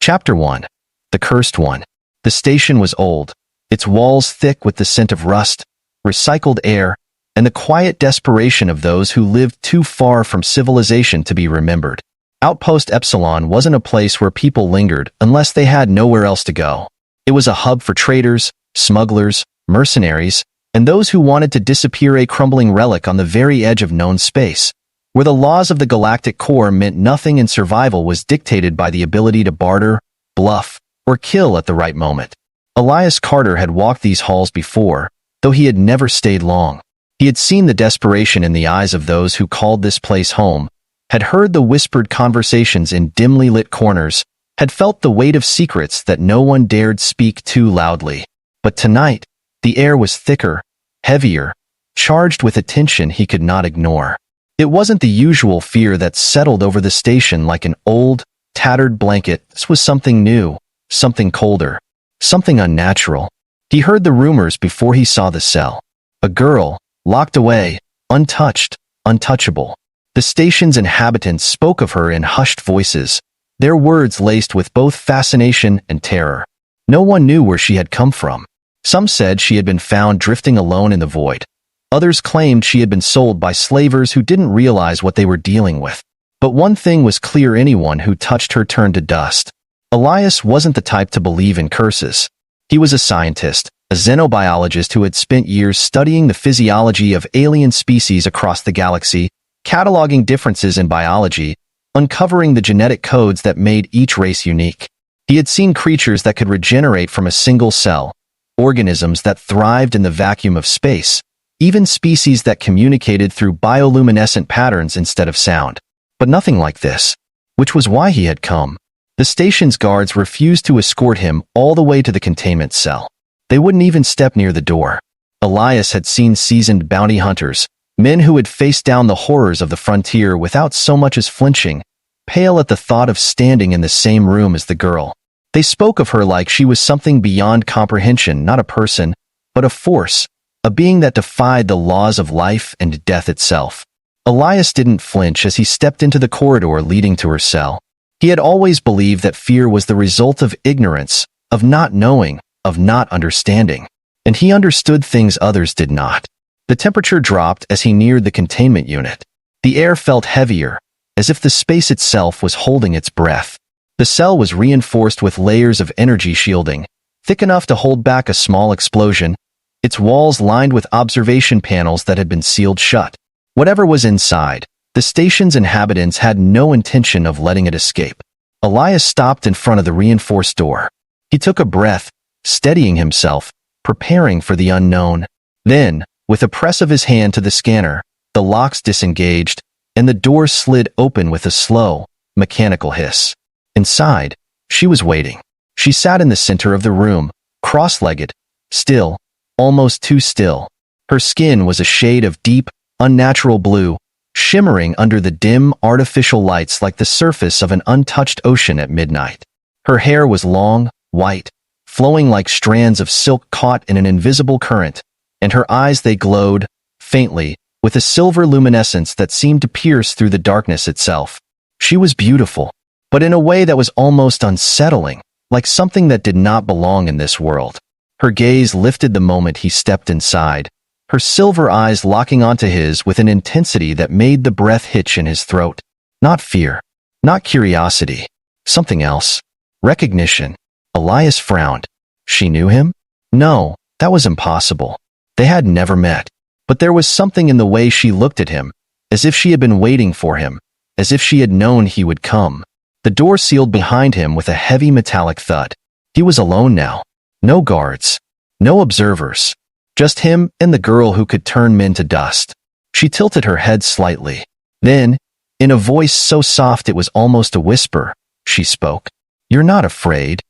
Chapter 1. The Cursed One. The station was old, its walls thick with the scent of rust, recycled air, and the quiet desperation of those who lived too far from civilization to be remembered. Outpost Epsilon wasn't a place where people lingered unless they had nowhere else to go. It was a hub for traders, smugglers, mercenaries, and those who wanted to disappear, a crumbling relic on the very edge of known space, where the laws of the galactic core meant nothing and survival was dictated by the ability to barter, bluff, or kill at the right moment. Elias Carter had walked these halls before, though he had never stayed long. He had seen the desperation in the eyes of those who called this place home, had heard the whispered conversations in dimly lit corners, had felt the weight of secrets that no one dared speak too loudly. But tonight, the air was thicker, heavier, charged with a tension he could not ignore. It wasn't the usual fear that settled over the station like an old, tattered blanket. This was something new, something colder, something unnatural. He heard the rumors before he saw the cell. A girl, locked away, untouched, untouchable. The station's inhabitants spoke of her in hushed voices, their words laced with both fascination and terror. No one knew where she had come from. Some said she had been found drifting alone in the void. Others claimed she had been sold by slavers who didn't realize what they were dealing with. But one thing was clear: anyone who touched her turned to dust. Elias wasn't the type to believe in curses. He was a scientist, a xenobiologist who had spent years studying the physiology of alien species across the galaxy, cataloging differences in biology, uncovering the genetic codes that made each race unique. He had seen creatures that could regenerate from a single cell, organisms that thrived in the vacuum of space, even species that communicated through bioluminescent patterns instead of sound. But nothing like this, which was why he had come. The station's guards refused to escort him all the way to the containment cell. They wouldn't even step near the door. Elias had seen seasoned bounty hunters, men who had faced down the horrors of the frontier without so much as flinching, pale at the thought of standing in the same room as the girl. They spoke of her like she was something beyond comprehension, not a person, but a force, a being that defied the laws of life and death itself. Elias didn't flinch as he stepped into the corridor leading to her cell. He had always believed that fear was the result of ignorance, of not knowing, of not understanding. And he understood things others did not. The temperature dropped as he neared the containment unit. The air felt heavier, as if the space itself was holding its breath. The cell was reinforced with layers of energy shielding, thick enough to hold back a small explosion, its walls lined with observation panels that had been sealed shut. Whatever was inside, the station's inhabitants had no intention of letting it escape. Elias stopped in front of the reinforced door. He took a breath, steadying himself, preparing for the unknown. Then, with a press of his hand to the scanner, the locks disengaged, and the door slid open with a slow, mechanical hiss. Inside, she was waiting. She sat in the center of the room, cross-legged, still, almost too still. Her skin was a shade of deep, unnatural blue, shimmering under the dim, artificial lights like the surface of an untouched ocean at midnight. Her hair was long, white, flowing like strands of silk caught in an invisible current, and her eyes, they glowed, faintly, with a silver luminescence that seemed to pierce through the darkness itself. She was beautiful, but in a way that was almost unsettling, like something that did not belong in this world. Her gaze lifted the moment he stepped inside, her silver eyes locking onto his with an intensity that made the breath hitch in his throat. Not fear, not curiosity, something else. Recognition. Elias frowned. She knew him? No, that was impossible. They had never met. But there was something in the way she looked at him, as if she had been waiting for him, as if she had known he would come. The door sealed behind him with a heavy metallic thud. He was alone now. No guards. No observers. Just him and the girl who could turn men to dust. She tilted her head slightly. Then, in a voice so soft it was almost a whisper, she spoke. "You're not afraid?"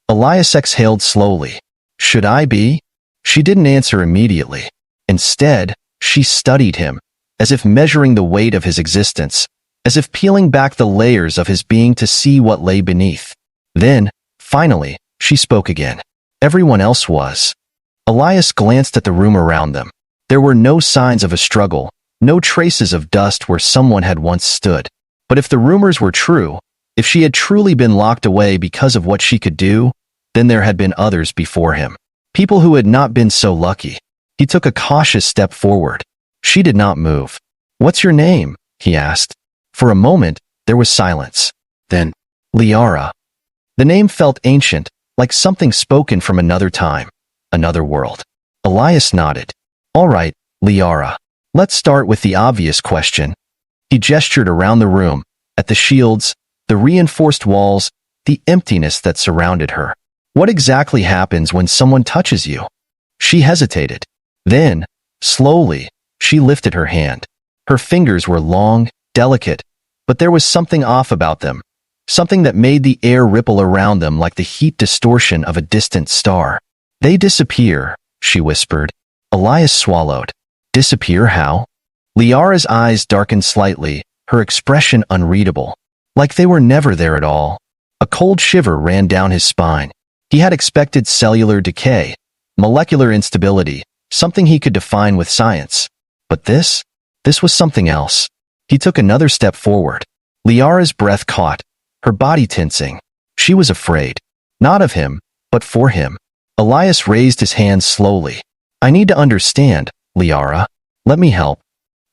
Elias exhaled slowly. "Should I be?" She didn't answer immediately. Instead, she studied him, as if measuring the weight of his existence, as if peeling back the layers of his being to see what lay beneath. Then, finally, she spoke again. Everyone else was. Elias glanced at the room around them. There were no signs of a struggle, no traces of dust where someone had once stood. But if the rumors were true, If she had truly been locked away because of what she could do, then there had been others before him. People who had not been so lucky. He took a cautious step forward. She did not move. "What's your name?" he asked. For a moment, there was silence. Then, "Liara." The name felt ancient, like something spoken from another time, another world. Elias nodded. "All right, Liara. Let's start with the obvious question." He gestured around the room, at the shields, the reinforced walls, the emptiness that surrounded her. "What exactly happens when someone touches you?" She hesitated. Then, slowly, she lifted her hand. Her fingers were long, delicate, but there was something off about them, something that made the air ripple around them like the heat distortion of a distant star. "They disappear," she whispered. Elias swallowed. "Disappear how?" Liara's eyes darkened slightly, her expression unreadable, like they were never there at all. A cold shiver ran down his spine. He had expected cellular decay, molecular instability, something he could define with science. But this was something else. He took another step forward. Liara's breath caught, her body tensing. She was afraid. Not of him, but for him. Elias raised his hands slowly. "I need to understand, Liara. Let me help."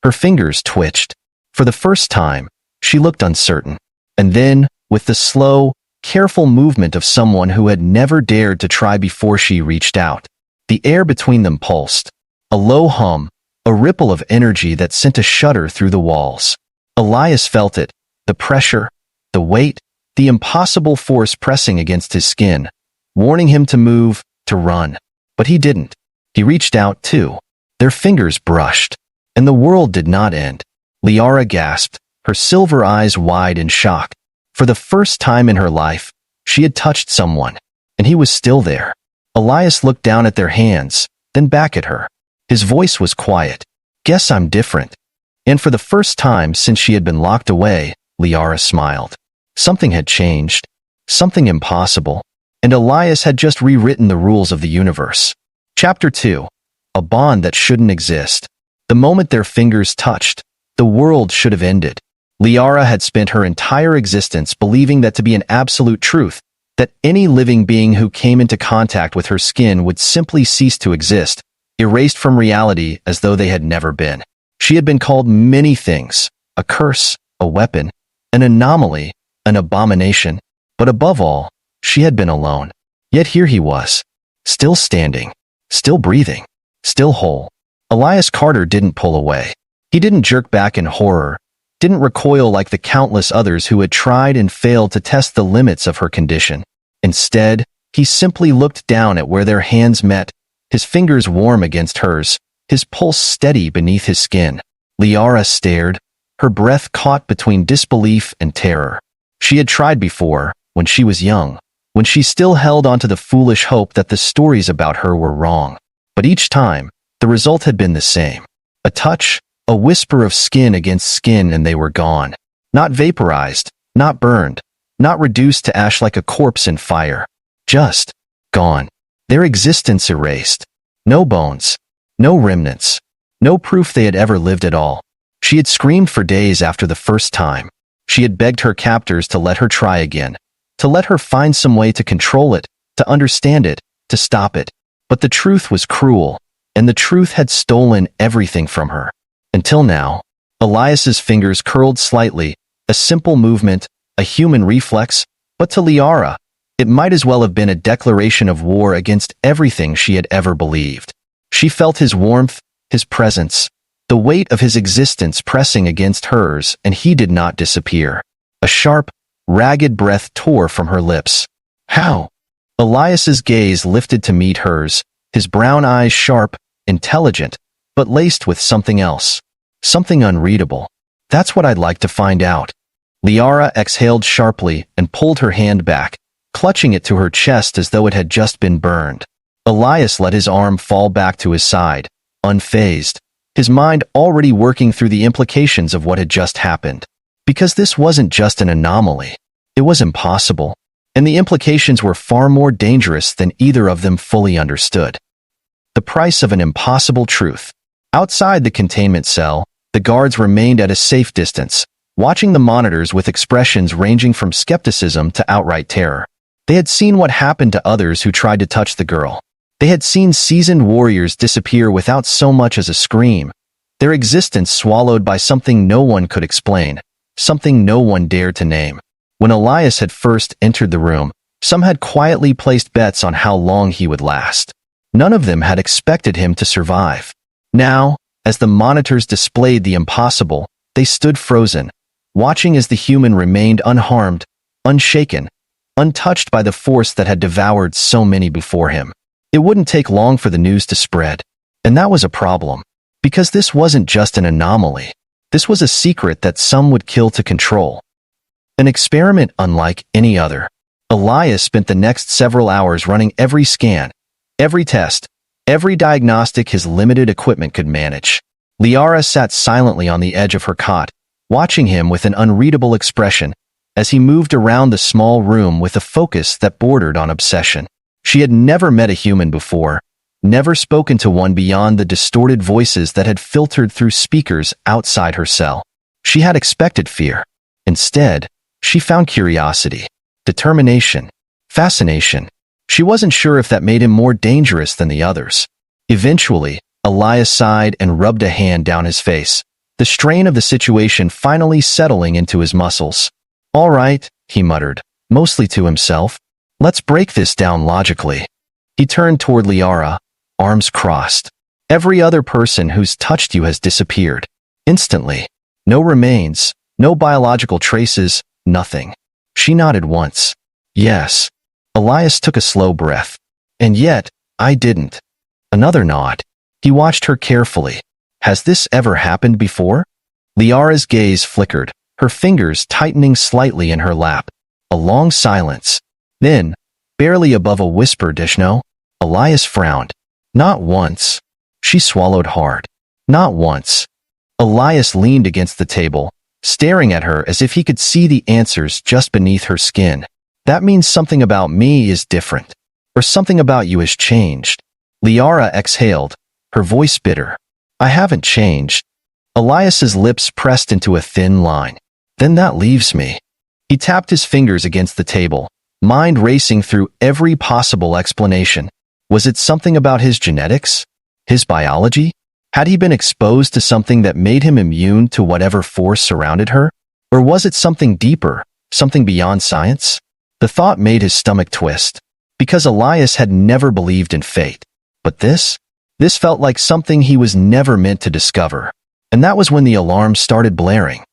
Her fingers twitched. For the first time, she looked uncertain. And then, with the slow, careful movement of someone who had never dared to try before, she reached out. The air between them pulsed. A low hum, a ripple of energy that sent a shudder through the walls. Elias felt it, the pressure, the weight, the impossible force pressing against his skin, warning him to move, to run. But he didn't. He reached out too. Their fingers brushed, and the world did not end. Liara gasped, her silver eyes wide in shock. For the first time in her life, she had touched someone, and he was still there. Elias looked down at their hands, then back at her. His voice was quiet. "Guess I'm different." And for the first time since she had been locked away, Liara smiled. Something had changed. Something impossible. And Elias had just rewritten the rules of the universe. Chapter 2. A bond that shouldn't exist. The moment their fingers touched, the world should have ended. Liara had spent her entire existence believing that to be an absolute truth, that any living being who came into contact with her skin would simply cease to exist, erased from reality as though they had never been. She had been called many things, a curse, a weapon, an anomaly, an abomination, but above all, she had been alone. Yet here he was, still standing, still breathing, still whole. Elias Carter didn't pull away. He didn't jerk back in horror, didn't recoil like the countless others who had tried and failed to test the limits of her condition. Instead, he simply looked down at where their hands met, his fingers warm against hers, his pulse steady beneath his skin. Liara stared, her breath caught between disbelief and terror. She had tried before, when she was young, when she still held onto the foolish hope that the stories about her were wrong. But each time, the result had been the same. A touch, a whisper of skin against skin, and they were gone. Not vaporized, not burned, not reduced to ash like a corpse in fire. Just gone. Their existence erased. No bones, no remnants, no proof they had ever lived at all. She had screamed for days after the first time. She had begged her captors to let her try again, to let her find some way to control it, to understand it, to stop it. But the truth was cruel, and the truth had stolen everything from her. Until now, Elias's fingers curled slightly, a simple movement, a human reflex, but to Liara, it might as well have been a declaration of war against everything she had ever believed. She felt his warmth, his presence, the weight of his existence pressing against hers, and he did not disappear. A sharp, ragged breath tore from her lips. How? Elias's gaze lifted to meet hers, his brown eyes sharp, intelligent, but laced with something else. Something unreadable. That's what I'd like to find out. Liara exhaled sharply and pulled her hand back, clutching it to her chest as though it had just been burned. Elias let his arm fall back to his side, unfazed, his mind already working through the implications of what had just happened. Because this wasn't just an anomaly. It was impossible, and the implications were far more dangerous than either of them fully understood. The price of an impossible truth. Outside the containment cell, the guards remained at a safe distance, watching the monitors with expressions ranging from skepticism to outright terror. They had seen what happened to others who tried to touch the girl. They had seen seasoned warriors disappear without so much as a scream, their existence swallowed by something no one could explain, something no one dared to name. When Elias had first entered the room, some had quietly placed bets on how long he would last. None of them had expected him to survive. Now, as the monitors displayed the impossible, they stood frozen, watching as the human remained unharmed, unshaken, untouched by the force that had devoured so many before him. It wouldn't take long for the news to spread. And that was a problem. Because this wasn't just an anomaly. This was a secret that some would kill to control. An experiment unlike any other. Elias spent the next several hours running every scan, every test, every diagnostic his limited equipment could manage. Liara sat silently on the edge of her cot, watching him with an unreadable expression as he moved around the small room with a focus that bordered on obsession. She had never met a human before, never spoken to one beyond the distorted voices that had filtered through speakers outside her cell. She had expected fear. Instead, she found curiosity, determination, fascination. She wasn't sure if that made him more dangerous than the others. Eventually, Elias sighed and rubbed a hand down his face, the strain of the situation finally settling into his muscles. "All right," he muttered, mostly to himself. "Let's break this down logically." He turned toward Liara, arms crossed. "Every other person who's touched you has disappeared. Instantly. No remains, no biological traces, nothing." She nodded once. "Yes." Elias took a slow breath. "And yet, I didn't." Another nod. He watched her carefully. "Has this ever happened before?" Liara's gaze flickered, her fingers tightening slightly in her lap. A long silence. Then, barely above a whisper, "Dishno?" Elias frowned. "Not once." She swallowed hard. "Not once." Elias leaned against the table, staring at her as if he could see the answers just beneath her skin. "That means something about me is different. Or something about you has changed." Liara exhaled, her voice bitter. "I haven't changed." Elias's lips pressed into a thin line. "Then that leaves me." He tapped his fingers against the table, mind racing through every possible explanation. Was it something about his genetics? His biology? Had he been exposed to something that made him immune to whatever force surrounded her? Or was it something deeper, something beyond science? The thought made his stomach twist, because Elias had never believed in fate. But this felt like something he was never meant to discover. And that was when the alarm started blaring.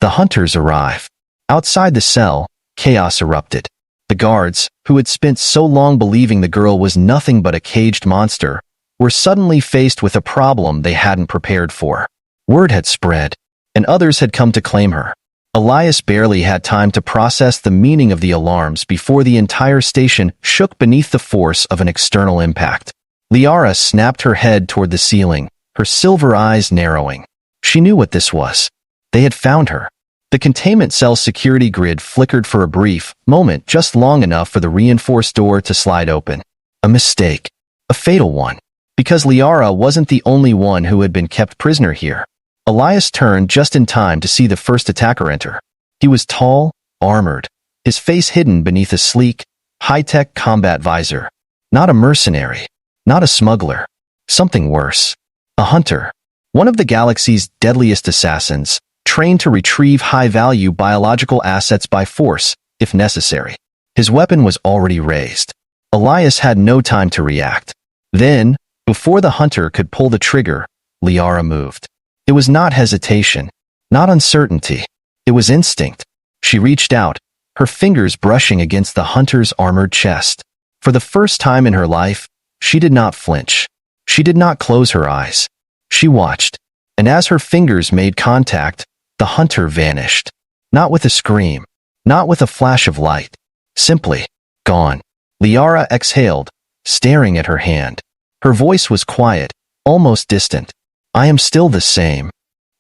The hunters arrived. Outside the cell, chaos erupted. The guards, who had spent so long believing the girl was nothing but a caged monster, were suddenly faced with a problem they hadn't prepared for. Word had spread, and others had come to claim her. Elias barely had time to process the meaning of the alarms before the entire station shook beneath the force of an external impact. Liara snapped her head toward the ceiling, her silver eyes narrowing. She knew what this was. They had found her. The containment cell security grid flickered for a brief moment, just long enough for the reinforced door to slide open. A mistake. A fatal one. Because Liara wasn't the only one who had been kept prisoner here. Elias turned just in time to see the first attacker enter. He was tall, armored, his face hidden beneath a sleek, high-tech combat visor. Not a mercenary. Not a smuggler. Something worse. A hunter. One of the galaxy's deadliest assassins, trained to retrieve high-value biological assets by force, if necessary. His weapon was already raised. Elias had no time to react. Then, before the hunter could pull the trigger, Liara moved. It was not hesitation, not uncertainty. It was instinct. She reached out, her fingers brushing against the hunter's armored chest. For the first time in her life, she did not flinch. She did not close her eyes. She watched, and as her fingers made contact, the hunter vanished. Not with a scream, not with a flash of light. Simply, gone. Liara exhaled, staring at her hand. Her voice was quiet, almost distant. "I am still the same."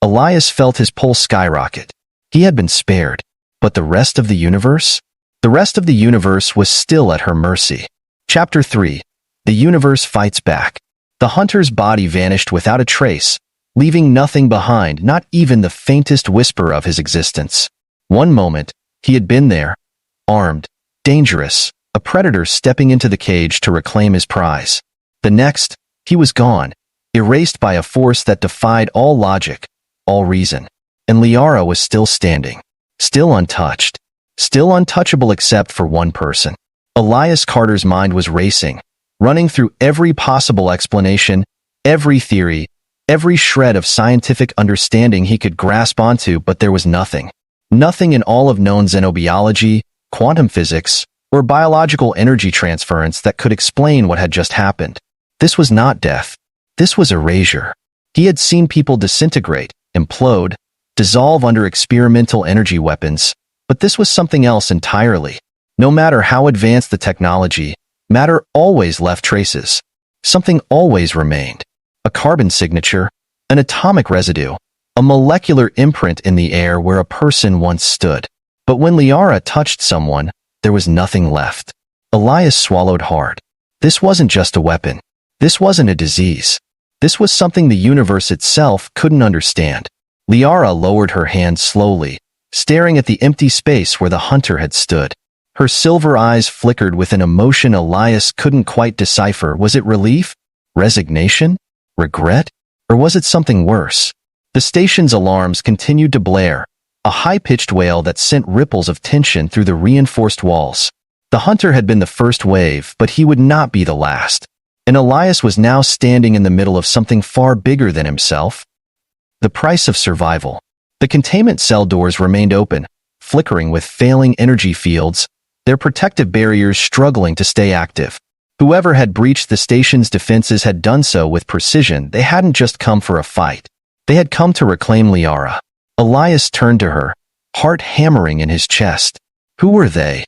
Elias felt his pulse skyrocket. He had been spared. But the rest of the universe? The rest of the universe was still at her mercy. Chapter 3. The universe fights back. The hunter's body vanished without a trace, leaving nothing behind, not even the faintest whisper of his existence. One moment, he had been there, armed, dangerous, a predator stepping into the cage to reclaim his prize. The next, he was gone, erased by a force that defied all logic, all reason. And Liara was still standing, still untouched, still untouchable except for one person. Elias Carter's mind was racing, running through every possible explanation, every theory, every shred of scientific understanding he could grasp onto, but there was nothing. Nothing in all of known xenobiology, quantum physics, or biological energy transference that could explain what had just happened. This was not death. This was erasure. He had seen people disintegrate, implode, dissolve under experimental energy weapons, but this was something else entirely. No matter how advanced the technology, matter always left traces. Something always remained. A carbon signature, an atomic residue, a molecular imprint in the air where a person once stood. But when Liara touched someone, there was nothing left. Elias swallowed hard. This wasn't just a weapon. This wasn't a disease. This was something the universe itself couldn't understand. Liara lowered her hand slowly, staring at the empty space where the hunter had stood. Her silver eyes flickered with an emotion Elias couldn't quite decipher. Was it relief? Resignation? Regret? Or was it something worse? The station's alarms continued to blare, a high-pitched wail that sent ripples of tension through the reinforced walls. The hunter had been the first wave, but he would not be the last. And Elias was now standing in the middle of something far bigger than himself. The price of survival. The containment cell doors remained open, flickering with failing energy fields, their protective barriers struggling to stay active. Whoever had breached the station's defenses had done so with precision. They hadn't just come for a fight. They had come to reclaim Liara. Elias turned to her, heart hammering in his chest. Who were they?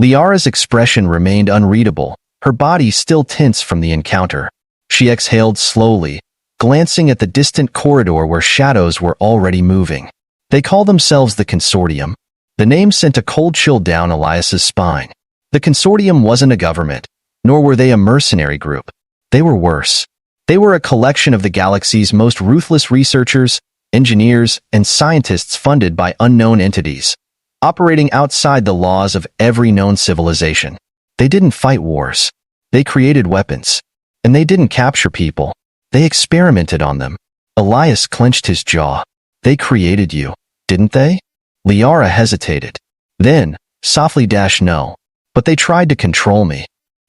Liara's expression remained unreadable, her body still tense from the encounter. She exhaled slowly, glancing at the distant corridor where shadows were already moving. They call themselves the Consortium. The name sent a cold chill down Elias's spine. The Consortium wasn't a government, nor were they a mercenary group. They were worse. They were a collection of the galaxy's most ruthless researchers, engineers, and scientists funded by unknown entities, operating outside the laws of every known civilization. They didn't fight wars. They created weapons. And they didn't capture people. They experimented on them. Elias clenched his jaw. They created you, didn't they? Liara hesitated. Then, softly no. But they tried to control me.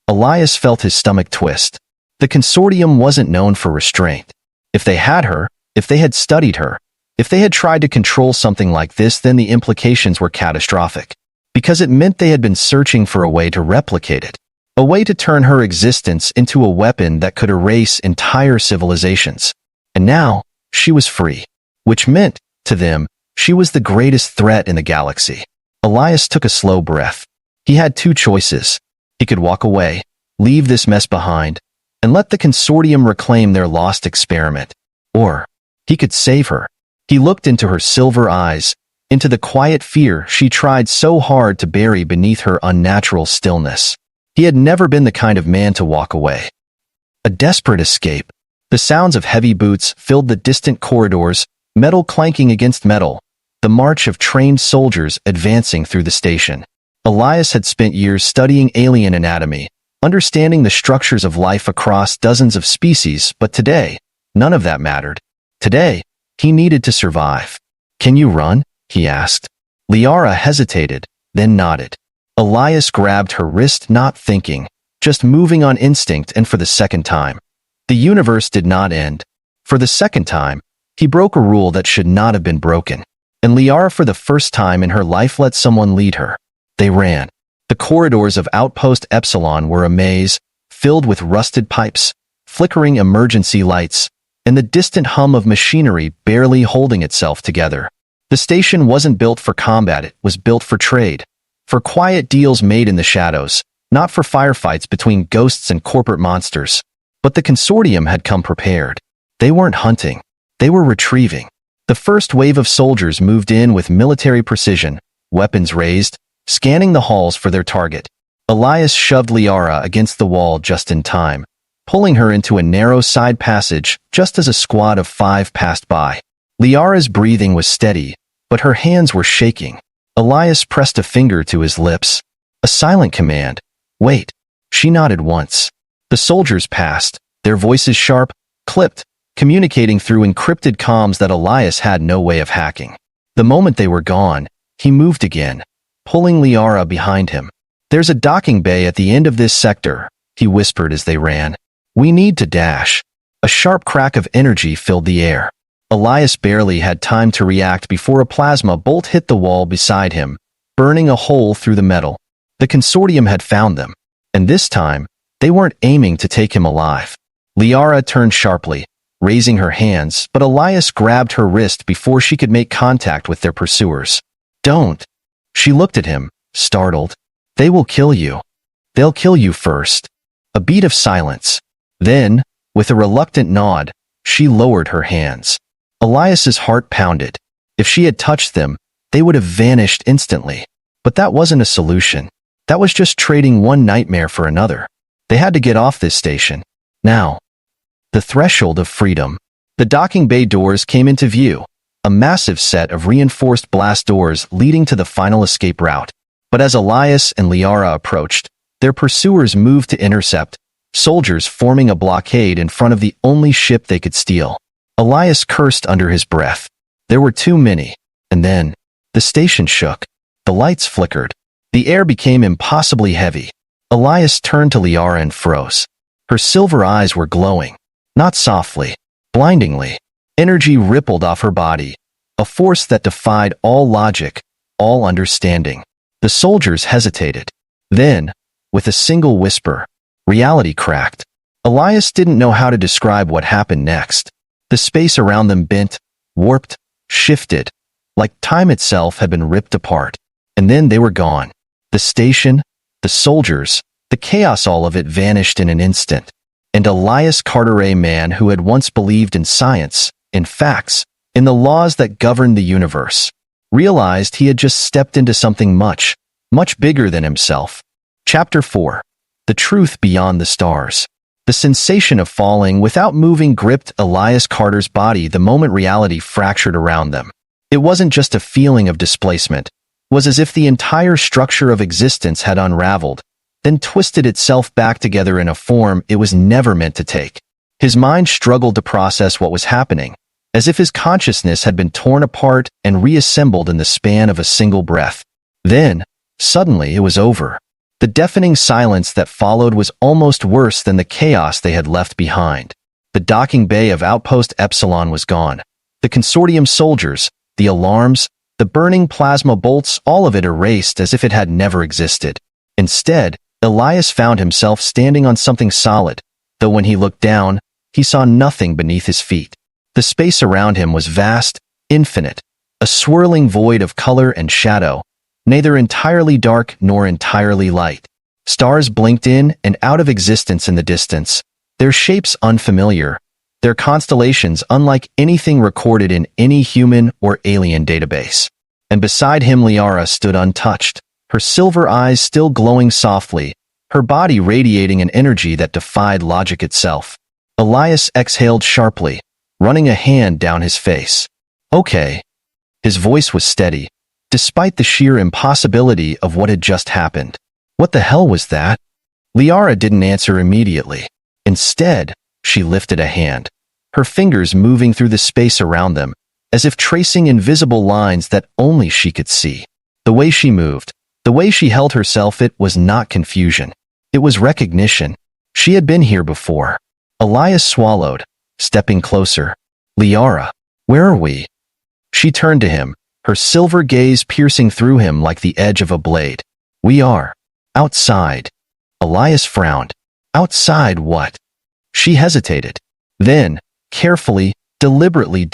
Elias felt his stomach twist. The Consortium wasn't known for restraint. If they had her, if they had studied her, if they had tried to control something like this, then the implications were catastrophic. Because it meant they had been searching for a way to replicate it. A way to turn her existence into a weapon that could erase entire civilizations. And now, she was free. Which meant, to them, she was the greatest threat in the galaxy. Elias took a slow breath. He had two choices. He could walk away, leave this mess behind, and let the Consortium reclaim their lost experiment. Or, he could save her. He looked into her silver eyes, into the quiet fear she tried so hard to bury beneath her unnatural stillness. He had never been the kind of man to walk away. A desperate escape. The sounds of heavy boots filled the distant corridors, metal clanking against metal, the march of trained soldiers advancing through the station. Elias had spent years studying alien anatomy, understanding the structures of life across dozens of species, but today, none of that mattered. Today, he needed to survive. Can you run? He asked. Liara hesitated, then nodded. Elias grabbed her wrist, not thinking, just moving on instinct, and for the second time. The universe did not end. For the second time, he broke a rule that should not have been broken. And Liara, for the first time in her life, let someone lead her. They ran. The corridors of Outpost Epsilon were a maze, filled with rusted pipes, flickering emergency lights, and the distant hum of machinery barely holding itself together. The station wasn't built for combat, it was built for trade. For quiet deals made in the shadows, not for firefights between ghosts and corporate monsters. But the Consortium had come prepared. They weren't hunting. They were retrieving. The first wave of soldiers moved in with military precision, weapons raised, scanning the halls for their target. Elias shoved Liara against the wall just in time, pulling her into a narrow side passage just as a squad of 5 passed by. Liara's breathing was steady, but her hands were shaking. Elias pressed a finger to his lips. A silent command. Wait. She nodded once. The soldiers passed, their voices sharp, clipped, communicating through encrypted comms that Elias had no way of hacking. The moment they were gone, he moved again, pulling Liara behind him. There's a docking bay at the end of this sector, he whispered as they ran. We need to dash. A sharp crack of energy filled the air. Elias barely had time to react before a plasma bolt hit the wall beside him, burning a hole through the metal. The consortium had found them, and this time, they weren't aiming to take him alive. Liara turned sharply, raising her hands, but Elias grabbed her wrist before she could make contact with their pursuers. Don't. She looked at him, startled. They will kill you. They'll kill you first. A beat of silence. Then, with a reluctant nod, she lowered her hands. Elias's heart pounded. If she had touched them, they would have vanished instantly. But that wasn't a solution. That was just trading one nightmare for another. They had to get off this station. Now. The threshold of freedom. The docking bay doors came into view, a massive set of reinforced blast doors leading to the final escape route. But as Elias and Liara approached, their pursuers moved to intercept, soldiers forming a blockade in front of the only ship they could steal. Elias cursed under his breath. There were too many. And then, the station shook. The lights flickered. The air became impossibly heavy. Elias turned to Liara and froze. Her silver eyes were glowing. Not softly, blindingly. Energy rippled off her body, a force that defied all logic, all understanding. The soldiers hesitated. Then, with a single whisper, reality cracked. Elias didn't know how to describe what happened next. The space around them bent, warped, shifted, like time itself had been ripped apart. And then they were gone. The station, the soldiers, the chaos, all of it vanished in an instant. And Elias Carteret, man who had once believed in science, in facts, in the laws that governed the universe, realized he had just stepped into something much, much bigger than himself. Chapter 4. The Truth Beyond the Stars. The sensation of falling without moving gripped Elias Carter's body the moment reality fractured around them. It wasn't just a feeling of displacement. It was as if the entire structure of existence had unraveled, then twisted itself back together in a form it was never meant to take. His mind struggled to process what was happening, as if his consciousness had been torn apart and reassembled in the span of a single breath. Then, suddenly, it was over. The deafening silence that followed was almost worse than the chaos they had left behind. The docking bay of Outpost Epsilon was gone. The consortium soldiers, the alarms, the burning plasma bolts, all of it erased as if it had never existed. Instead, Elias found himself standing on something solid, though when he looked down, he saw nothing beneath his feet. The space around him was vast, infinite, a swirling void of color and shadow, neither entirely dark nor entirely light. Stars blinked in and out of existence in the distance, their shapes unfamiliar, their constellations unlike anything recorded in any human or alien database. And beside him Liara stood untouched, her silver eyes still glowing softly, her body radiating an energy that defied logic itself. Elias exhaled sharply, running a hand down his face. Okay. His voice was steady, despite the sheer impossibility of what had just happened. What the hell was that? Liara didn't answer immediately. Instead, she lifted a hand, her fingers moving through the space around them, as if tracing invisible lines that only she could see. The way she moved, the way she held herself, it was not confusion. It was recognition. She had been here before. Elias swallowed, stepping closer. Liara, where are we? She turned to him, her silver gaze piercing through him like the edge of a blade. We are outside. Elias frowned. Outside what? She hesitated. Then, carefully, deliberately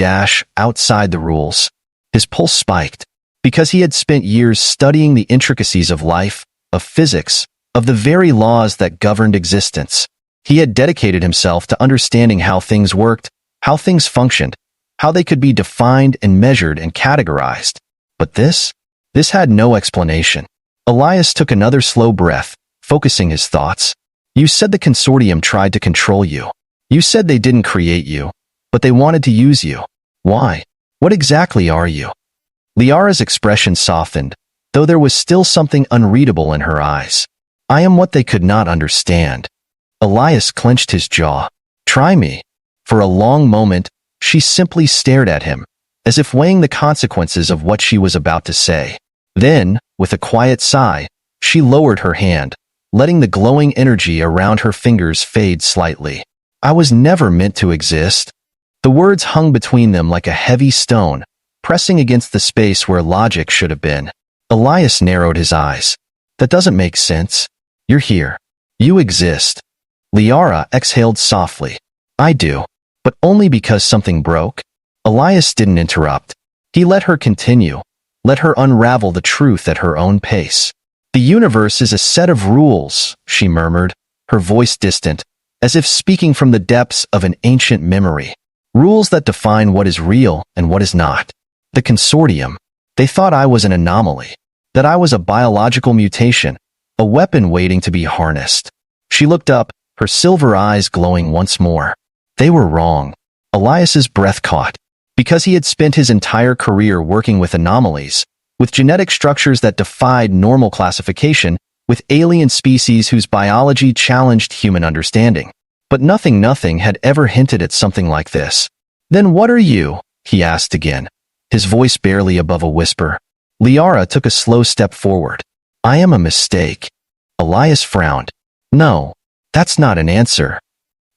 outside the rules. His pulse spiked, because he had spent years studying the intricacies of life, of physics, of the very laws that governed existence. He had dedicated himself to understanding how things worked, how things functioned, how they could be defined and measured and categorized. But this had no explanation. Elias took another slow breath, focusing his thoughts. You said the consortium tried to control you. You said they didn't create you, but they wanted to use you. Why? What exactly are you? Liara's expression softened, though there was still something unreadable in her eyes. I am what they could not understand. Elias clenched his jaw. Try me. For a long moment, she simply stared at him, as if weighing the consequences of what she was about to say. Then, with a quiet sigh, she lowered her hand, letting the glowing energy around her fingers fade slightly. I was never meant to exist. The words hung between them like a heavy stone, pressing against the space where logic should have been. Elias narrowed his eyes. That doesn't make sense. You're here. You exist. Liara exhaled softly. I do, but only because something broke. Elias didn't interrupt. He let her continue, let her unravel the truth at her own pace. The universe is a set of rules, she murmured, her voice distant, as if speaking from the depths of an ancient memory. Rules that define what is real and what is not. The consortium. They thought I was an anomaly, that I was a biological mutation, a weapon waiting to be harnessed. She looked up, her silver eyes glowing once more. They were wrong. Elias's breath caught. Because he had spent his entire career working with anomalies, with genetic structures that defied normal classification, with alien species whose biology challenged human understanding. But nothing had ever hinted at something like this. Then what are you? He asked again, his voice barely above a whisper. Liara took a slow step forward. I am a mistake. Elias frowned. No, that's not an answer.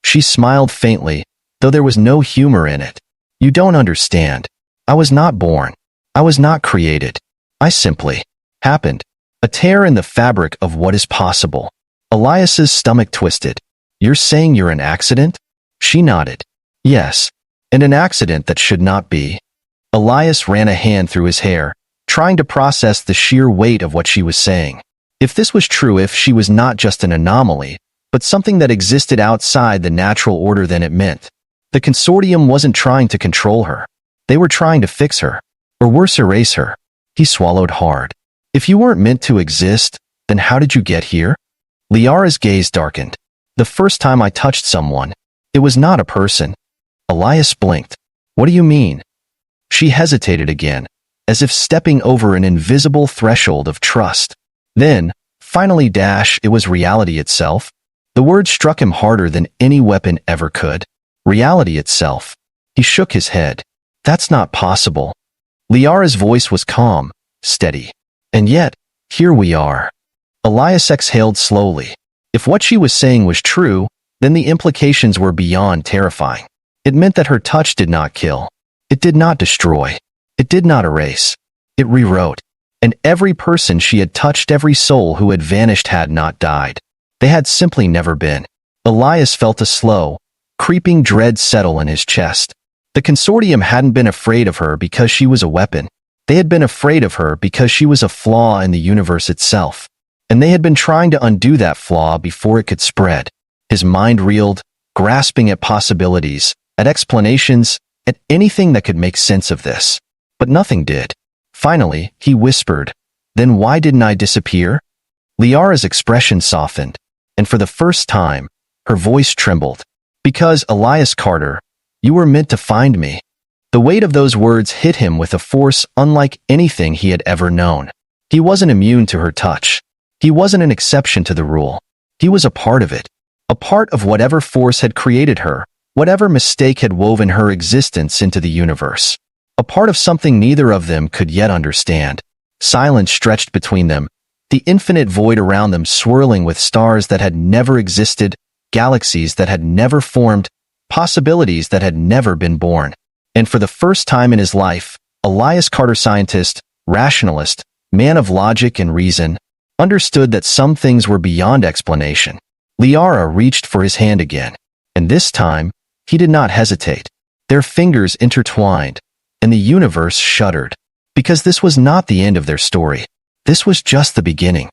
She smiled faintly, though there was no humor in it. You don't understand. I was not born. I was not created. I simply happened. A tear in the fabric of what is possible. Elias's stomach twisted. You're saying you're an accident? She nodded. Yes, and an accident that should not be. Elias ran a hand through his hair, trying to process the sheer weight of what she was saying. If this was true, if she was not just an anomaly, but something that existed outside the natural order, then it meant the consortium wasn't trying to control her. They were trying to fix her, or worse, erase her. He swallowed hard. If you weren't meant to exist, then how did you get here? Liara's gaze darkened. The first time I touched someone, it was not a person. Elias blinked. What do you mean? She hesitated again, as if stepping over an invisible threshold of trust. Then, finally, it was reality itself. The word struck him harder than any weapon ever could. Reality itself. He shook his head. That's not possible. Liara's voice was calm, steady. And yet, here we are. Elias exhaled slowly. If what she was saying was true, then the implications were beyond terrifying. It meant that her touch did not kill. It did not destroy. It did not erase. It rewrote. And every person she had touched, every soul who had vanished, had not died. They had simply never been. Elias felt a slow, creeping dread settle in his chest. The consortium hadn't been afraid of her because she was a weapon. They had been afraid of her because she was a flaw in the universe itself. And they had been trying to undo that flaw before it could spread. His mind reeled, grasping at possibilities, at explanations, at anything that could make sense of this. But nothing did. Finally, he whispered, Then why didn't I disappear? Liara's expression softened, and for the first time, her voice trembled. Because, Elias Carter, you were meant to find me. The weight of those words hit him with a force unlike anything he had ever known. He wasn't immune to her touch. He wasn't an exception to the rule. He was a part of it. A part of whatever force had created her, whatever mistake had woven her existence into the universe. A part of something neither of them could yet understand. Silence stretched between them, the infinite void around them swirling with stars that had never existed, galaxies that had never formed, possibilities that had never been born. And for the first time in his life, Elias Carter, scientist, rationalist, man of logic and reason, understood that some things were beyond explanation. Liara reached for his hand again, and this time, he did not hesitate. Their fingers intertwined, and the universe shuddered. Because this was not the end of their story. This was just the beginning.